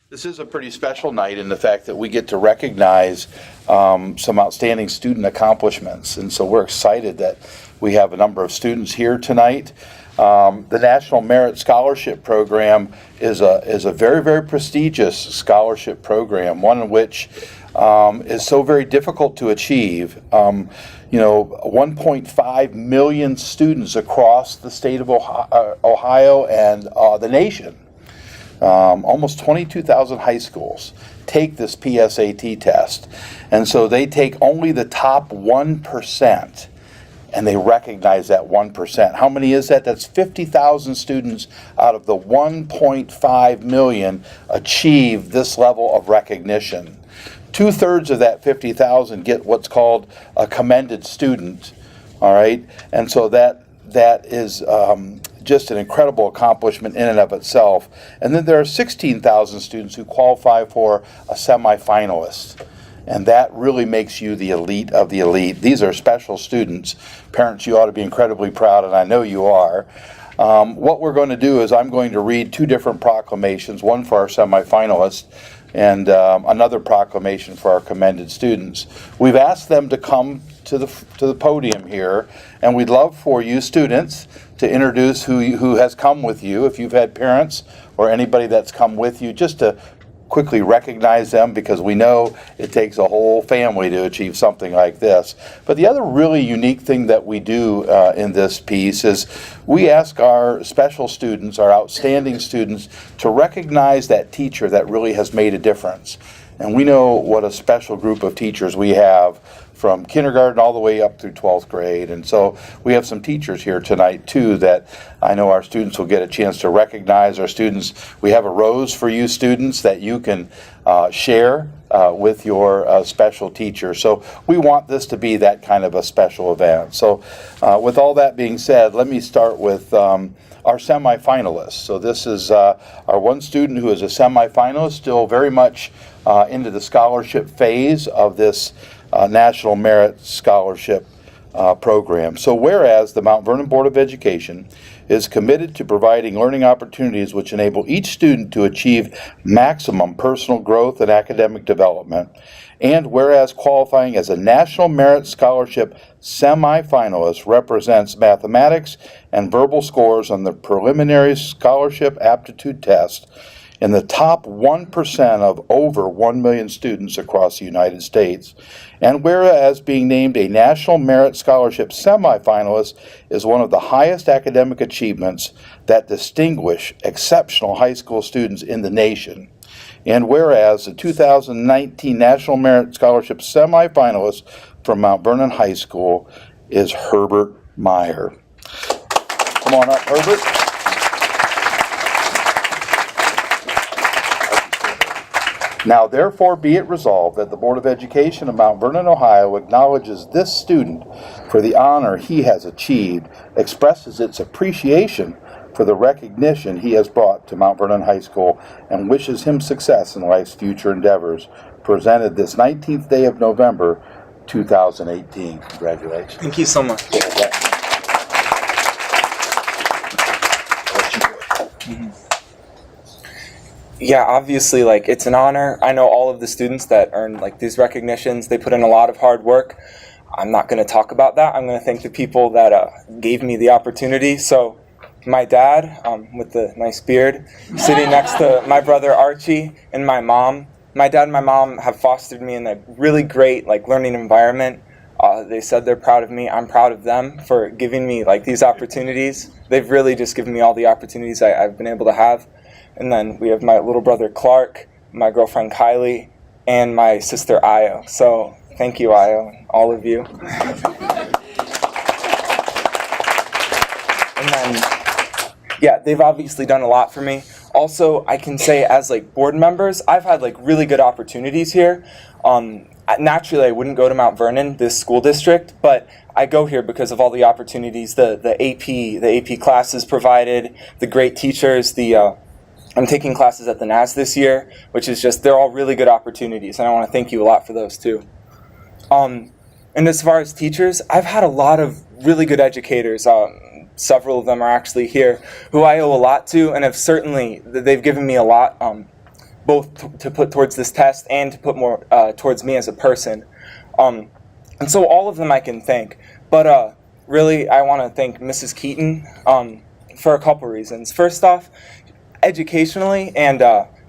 This is a pretty special night in the fact that we get to recognize some outstanding student accomplishments. And so we're excited that we have a number of students here tonight. The National Merit Scholarship Program is a very, very prestigious scholarship program, one in which is so very difficult to achieve. 1.5 million students across the state of Ohio and the nation. Almost 22,000 high schools take this PSAT test. And so they take only the top 1%, and they recognize that 1%. How many is that? That's 50,000 students out of the 1.5 million achieve this level of recognition. 2/3 of that 50,000 get what's called a commended student, all right? And so that is just an incredible accomplishment in and of itself. And then there are 16,000 students who qualify for a semifinalist. And that really makes you the elite of the elite. These are special students. Parents, you ought to be incredibly proud, and I know you are. What we're going to do is I'm going to read two different proclamations, one for our semifinalists and another proclamation for our commended students. We've asked them to come to the podium here, and we'd love for you students to introduce who has come with you. If you've had parents or anybody that's come with you, just to quickly recognize them, because we know it takes a whole family to achieve something like this. But the other really unique thing that we do in this piece is we ask our special students, our outstanding students, to recognize that teacher that really has made a difference. And we know what a special group of teachers we have, from kindergarten all the way up through 12th grade. And so we have some teachers here tonight too that I know our students will get a chance to recognize. Our students, we have a rose for you students that you can share with your special teacher. So we want this to be that kind of a special event. So with all that being said, let me start with our semifinalists. So this is our one student who is a semifinalist, still very much into the scholarship phase of this National Merit Scholarship Program. So whereas the Mount Vernon Board of Education is committed to providing learning opportunities which enable each student to achieve maximum personal growth and academic development, and whereas qualifying as a National Merit Scholarship semifinalist represents mathematics and verbal scores on the preliminary scholarship aptitude test in the top 1% of over 1 million students across the United States. And whereas being named a National Merit Scholarship semifinalist is one of the highest academic achievements that distinguish exceptional high school students in the nation. And whereas the 2019 National Merit Scholarship semifinalist from Mount Vernon High School is Herbert Meyer. Come on up, Herbert. Now, therefore, be it resolved that the Board of Education of Mount Vernon, Ohio acknowledges this student for the honor he has achieved, expresses its appreciation for the recognition he has brought to Mount Vernon High School, and wishes him success in life's future endeavors. Presented this 19th day of November, 2018. Congratulations. Thank you so much. Yeah, obviously, it's an honor. I know all of the students that earn these recognitions. They put in a lot of hard work. I'm not going to talk about that. I'm going to thank the people that gave me the opportunity. So my dad, with the nice beard, sitting next to my brother Archie, and my mom. My dad and my mom have fostered me in a really great learning environment. They said they're proud of me. I'm proud of them for giving me these opportunities. They've really just given me all the opportunities I've been able to have. And then we have my little brother Clark, my girlfriend Kylie, and my sister Io. So thank you, Io, and all of you. And then, yeah, they've obviously done a lot for me. Also, I can say as board members, I've had really good opportunities here. Naturally, I wouldn't go to Mount Vernon, this school district, but I go here because of all the opportunities, the AP classes provided, the great teachers, I'm taking classes at the NAS this year, which is they're all really good opportunities, and I want to thank you a lot for those too. And as far as teachers, I've had a lot of really good educators. Several of them are actually here, who I owe a lot to, and they've given me a lot. both to put towards this test and to put more towards me as a person. And so all of them I can thank. But really, I want to thank Mrs. Keaton for a couple reasons. First off, educationally and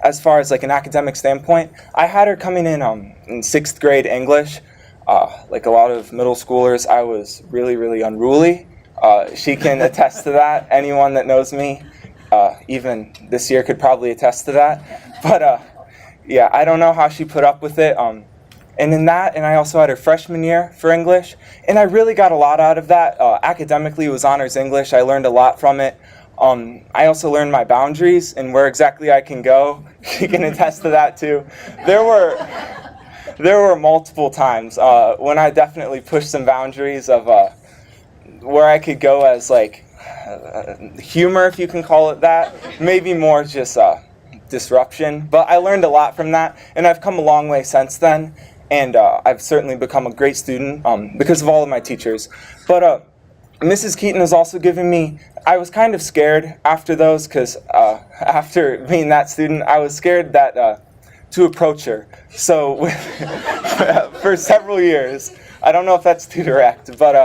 as far as like an academic standpoint, I had her coming in 6th grade English. Like a lot of middle schoolers, I was really, really unruly. She can attest to that. Anyone that knows me, even this year, could probably attest to that. But yeah, I don't know how she put up with it. And in that, and I also had her freshman year for English, and I really got a lot out of that. Academically, it was honors English. I learned a lot from it. I also learned my boundaries and where exactly I can go. She can attest to that too. There were multiple times when I definitely pushed some boundaries of where I could go as like humor, if you can call it that. Maybe more just disruption. But I learned a lot from that, and I've come a long way since then. And I've certainly become a great student because of all of my teachers. But Mrs. Keaton has also given me, I was kind of scared after those because after being that student, I was scared that to approach her. So for several years, I don't know if that's too direct, but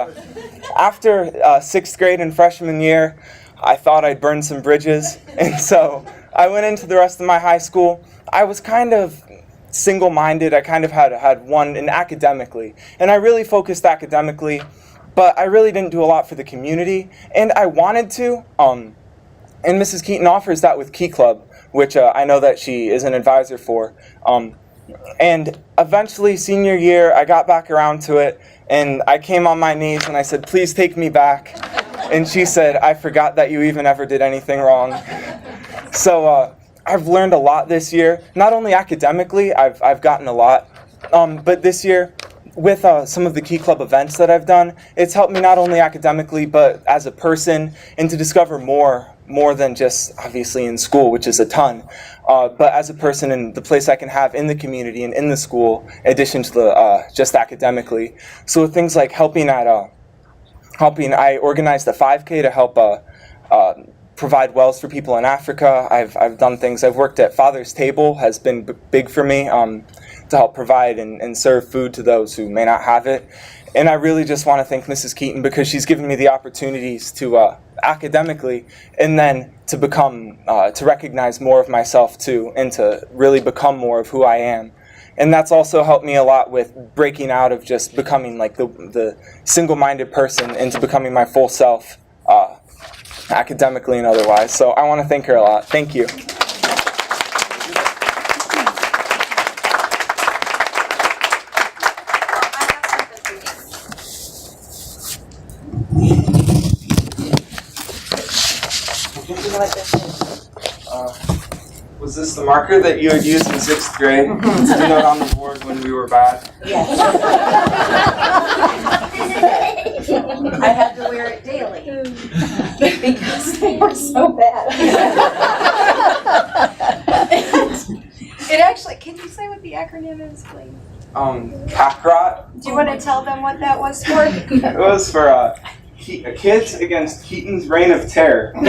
after 6th grade and freshman year, I thought I'd burn some bridges. And so I went into the rest of my high school. I was kind of single-minded. I kind of had one in academically, and I really focused academically, but I really didn't do a lot for the community, and I wanted to, and Mrs. Keaton offers that with Key Club, which I know that she is an advisor for, and eventually senior year I got back around to it, and I came on my knees and I said, please take me back, and she said, I forgot that you even ever did anything wrong. So I've learned a lot this year. Not only academically, I've gotten a lot, but this year, with some of the Key Club events that I've done, it's helped me not only academically, but as a person, and to discover more than just obviously in school, which is a ton, but as a person and the place I can have in the community and in the school, in addition to the just academically. So with things like helping, I organized a 5K to help provide wells for people in Africa. I've done things. I've worked at Father's Table, has been big for me to help provide and serve food to those who may not have it. And I really just want to thank Mrs. Keaton because she's given me the opportunities to academically, and then to become, to recognize more of myself too, and to really become more of who I am. And that's also helped me a lot with breaking out of just becoming like the single-minded person into becoming my full self, academically and otherwise. So I want to thank her a lot. Thank you. Was this the marker that you had used in 6th grade to note on the board when we were bad? Yes. I had to wear it daily because they were so bad. It actually, can you say what the acronym is, please? CACROT. Do you want to tell them what that was for? It was for Kids Against Keaton's Reign of Terror. So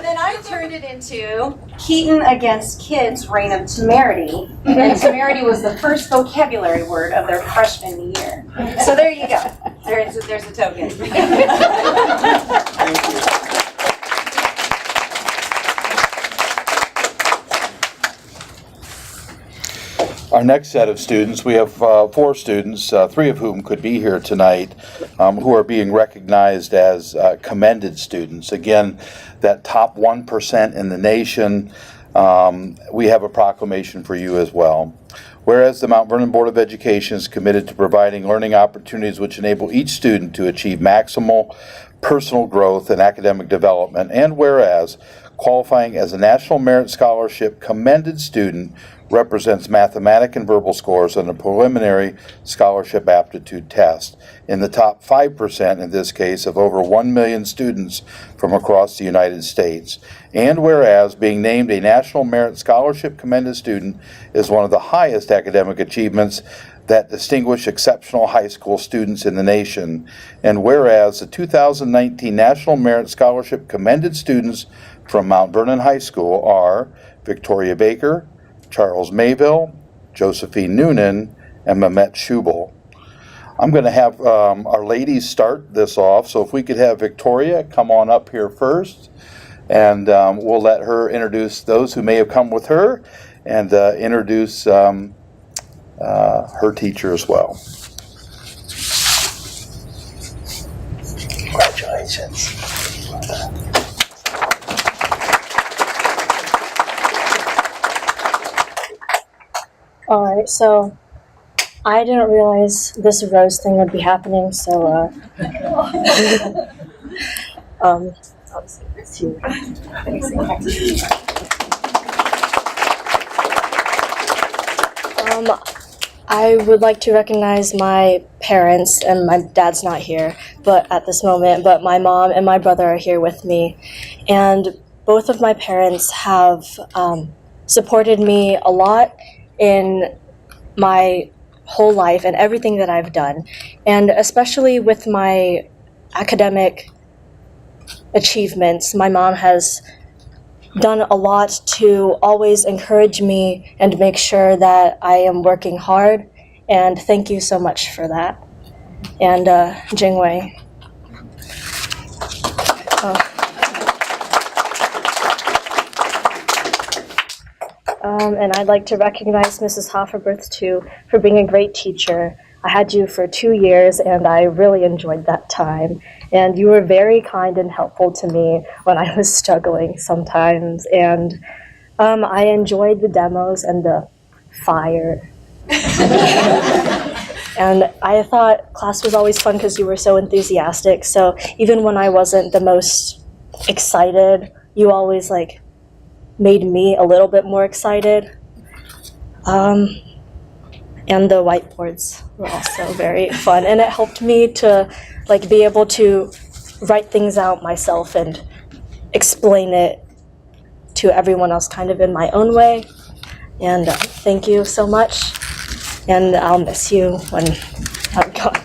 then I turned it into Keaton Against Kids' Reign of Temerity. And temerity was the first vocabulary word of their freshman year. So there you go. There's a token. Thank you. Our next set of students, we have 4 students, 3 of whom could be here tonight, who are being recognized as commended students. Again, that top 1% in the nation, we have a proclamation for you as well. Whereas the Mount Vernon Board of Education is committed to providing learning opportunities which enable each student to achieve maximal personal growth and academic development, and whereas qualifying as a National Merit Scholarship commended student represents mathematic and verbal scores on a preliminary scholarship aptitude test in the top 5% in this case of over 1 million students from across the United States. And whereas being named a National Merit Scholarship commended student is one of the highest academic achievements that distinguish exceptional high school students in the nation. And whereas the 2019 National Merit Scholarship commended students from Mount Vernon High School are Victoria Baker, Charles Mayville, Josephine Noonan, and Mehmet Schubel. I'm going to have our ladies start this off, so if we could have Victoria come on up here first, and we'll let her introduce those who may have come with her, and introduce her teacher as well. Congratulations. Alright, so I didn't realize this rose thing would be happening, so I would like to recognize my parents, and my dad's not here but at this moment, but my mom and my brother are here with me, and both of my parents have supported me a lot in my whole life and everything that I've done, and especially with my academic achievements. My mom has done a lot to always encourage me and make sure that I am working hard, and thank you so much for that. And Jingwei. And I'd like to recognize Mrs. Hofferberth, too, for being a great teacher. I had you for 2 years, and I really enjoyed that time. And you were very kind and helpful to me when I was struggling sometimes. And I enjoyed the demos and the fire. And I thought class was always fun because you were so enthusiastic. So even when I wasn't the most excited, you always made me a little bit more excited. And the whiteboards were also very fun, and it helped me to be able to write things out myself and explain it to everyone else kind of in my own way. And thank you so much, and I'll miss you when I'm gone.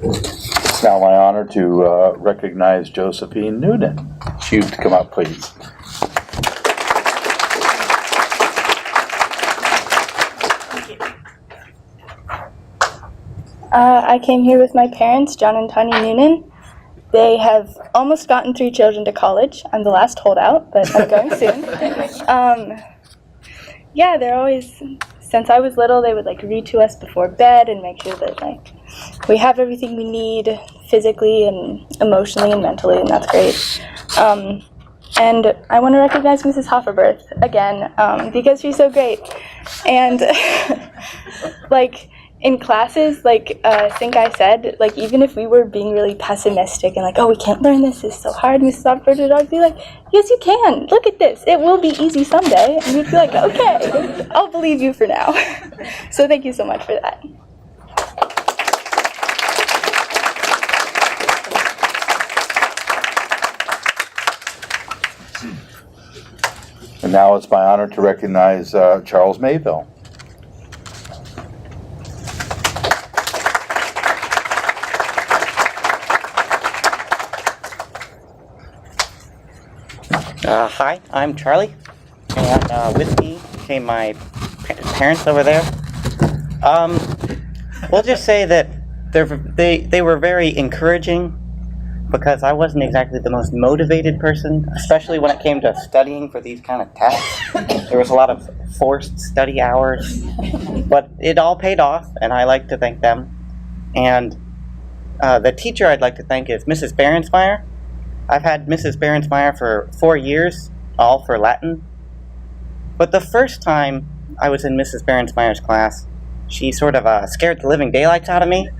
It's now my honor to recognize Josephine Noonan. If you'd come up, please. I came here with my parents, John and Tanya Noonan. They have almost gotten 3 children to college. I'm the last holdout, but I'm going soon. Yeah, they're always, since I was little, they would read to us before bed and make sure that we have everything we need physically and emotionally and mentally, and that's great. And I want to recognize Mrs. Hofferberth again, because she's so great. And in classes, I think I said, even if we were being really pessimistic and oh, we can't learn this, it's so hard, Mrs. Hofferberth would always be yes, you can, look at this, it will be easy someday. And you'd be okay, I'll believe you for now. So thank you so much for that. And now it's my honor to recognize Charles Mayville. Hi, I'm Charlie, and with me came my parents over there. We'll just say that they were very encouraging, because I wasn't exactly the most motivated person, especially when it came to studying for these kind of tests. There was a lot of forced study hours, but it all paid off, and I like to thank them. And the teacher I'd like to thank is Mrs. Berensmeyer. I've had Mrs. Berensmeyer for 4 years, all for Latin. But the first time I was in Mrs. Berensmeyer's class, she sort of scared the living daylights out of me.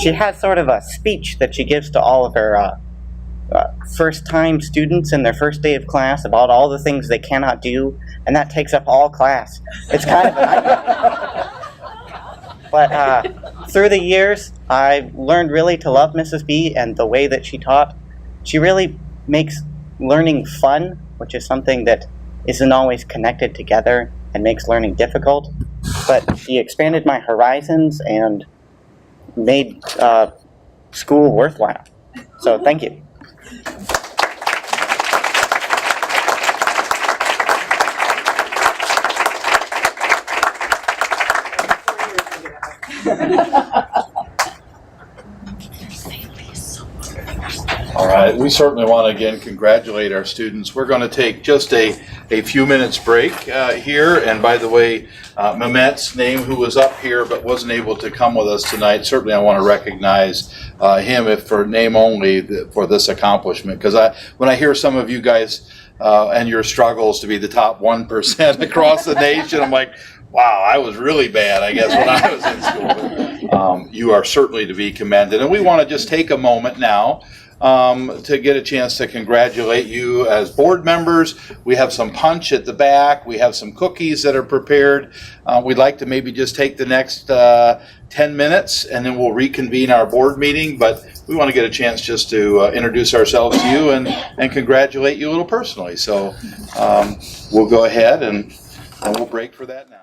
She has sort of a speech that she gives to all of her first-time students in their first day of class about all the things they cannot do, and that takes up all class. It's kind of a nightmare. But through the years, I learned really to love Mrs. B and the way that she taught. She really makes learning fun, which is something that isn't always connected together and makes learning difficult. But she expanded my horizons and made school worthwhile. So thank you. All right, we certainly want to again congratulate our students. We're going to take just a few minutes break here. And by the way, Mehmet's name, who was up here but wasn't able to come with us tonight, certainly I want to recognize him, if for name only, for this accomplishment. Because when I hear some of you guys and your struggles to be the top 1% across the nation, I'm like, wow, I was really bad, I guess, when I was in school. You are certainly to be commended. And we want to just take a moment now to get a chance to congratulate you as board members. We have some punch at the back. We have some cookies that are prepared. We'd like to maybe just take the next 10 minutes and then we'll reconvene our board meeting. But we want to get a chance just to introduce ourselves to you and congratulate you a little personally. So we'll go ahead and we'll break for that now.